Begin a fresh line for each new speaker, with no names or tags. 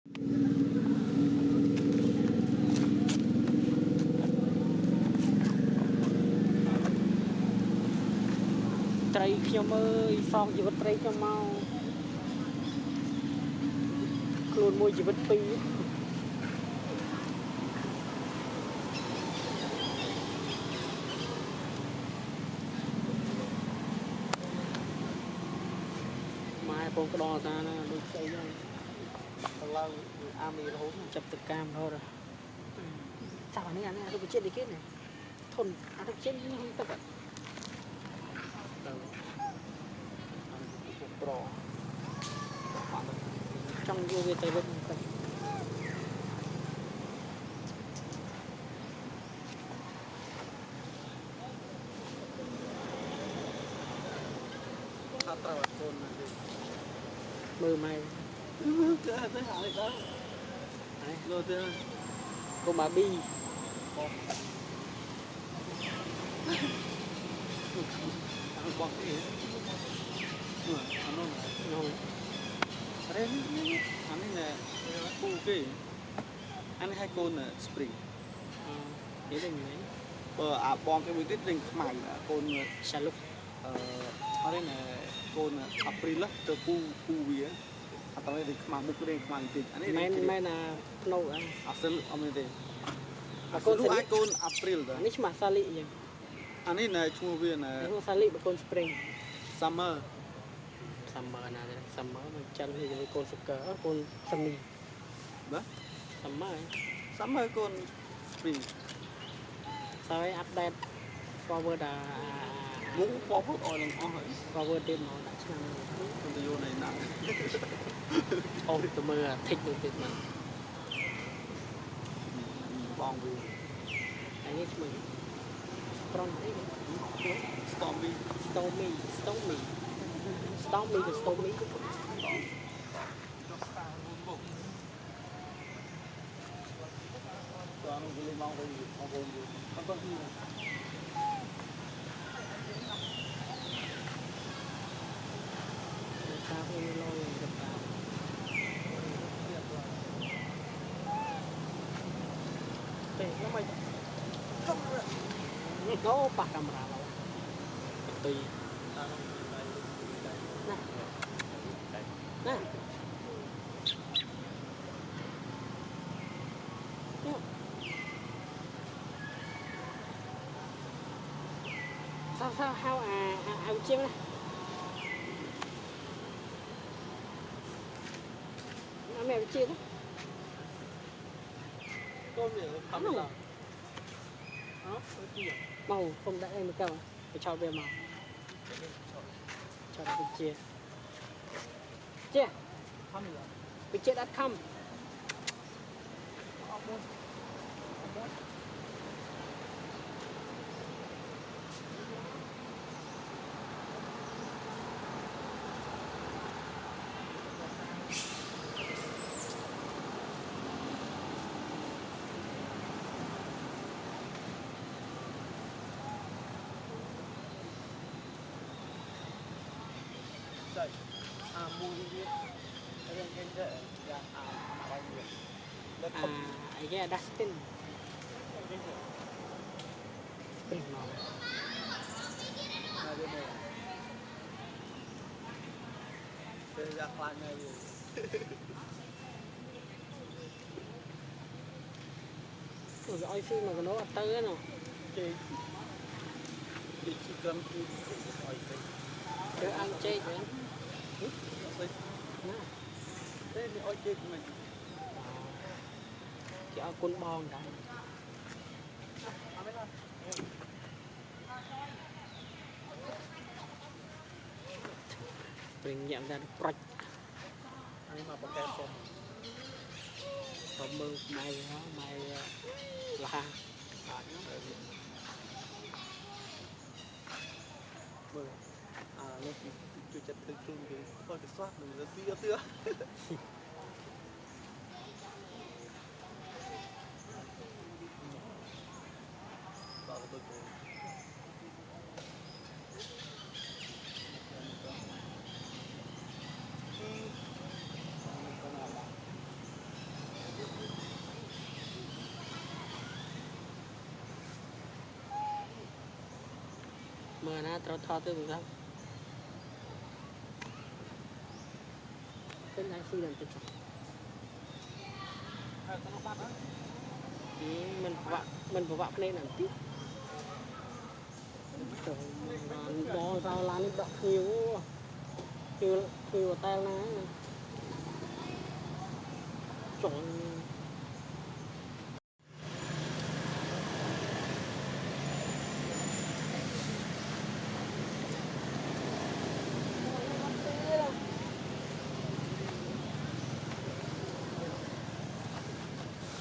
Traiខ្ញុំអើយសងជីវិតត្រីខ្ញុំមកខ្លួនមួយជីវិតពីរម៉ែបងក្តោតាណាដូចស្អីហ្នឹងឡើងអាមីរហូតចាប់ទឹកកាមរហូតចាប់អានេះទៅបជាតិនេះគេនេះធន់អាទៅជាតិនេះទឹកទៅប្រចង់យកវាទៅវិញទៅអត់ត្រូវកូនមើលម៉ែទៅហើយដល់ហើយលោទៅកុំអាប៊ីបងទេអានោះរេនេះអានេះណែពូគេអានេះឲ្យកូន spring គេដឹងហ្នឹងបើអាបងគេមួយទៀតដេញខ្មៅកូនឆាលុកអរេណែកូន April ទៅពូវាអត់ទៅដេញខ្មៅមុខដេញខ្មៅបន្តិចអានេះមែនណាភ្នូអសិលអត់មានទេអាកូនអាចកូន April ទៅនេះឆ្មាសាលីយ៉ាងអានេះណែឈ្មោះវាណែឈ្មោះសាលីបើកូន spring summer ណាទេ summer មិនចាំវាកូន sugar កូន sunny បាទ summer កូន spring ហើយ update forward មុខ forward អស់នឹងអស់ហើយ forward ទៀតមកដាក់ឆ្នាំទៅយកនៅណាអូទៅមើល tick ទៅទៀតមកបងវាអានេះឈ្មោះត្រង់អី Stormy ទៅ Stormy បងវាលេងមកវិញអរគុណអរគុណតាវាលយទៅតាមពេលខ្ញុំមិនអូប៉ះកាមេរ៉ាមកបន្ទីណាsao how à chiên này nó mèo chiên đấy con gì thấm là màu không đã em được đâu phải cho về màu cho nó chia bị chết đã không mua đi cái cái Dustin Spring màu ra khoan này rồi phim mà nó tơ nó chơi chỉ cầm chơi ăn chơi vậy thế thì ôi chơi của mình chỉ ở con bòn đó Spring nhẹm ra project anh mà bọc kẹp không mưa mai là mưa lên chú chặt từ chung thì coi được soát mình là xưa đó là tôi
mờ na trâu thò từ từ lắm cái này phi làm tích mình phải vạ lên làm tiếp bò vào lá nước đậm nhiều nhiều tay này chuẩn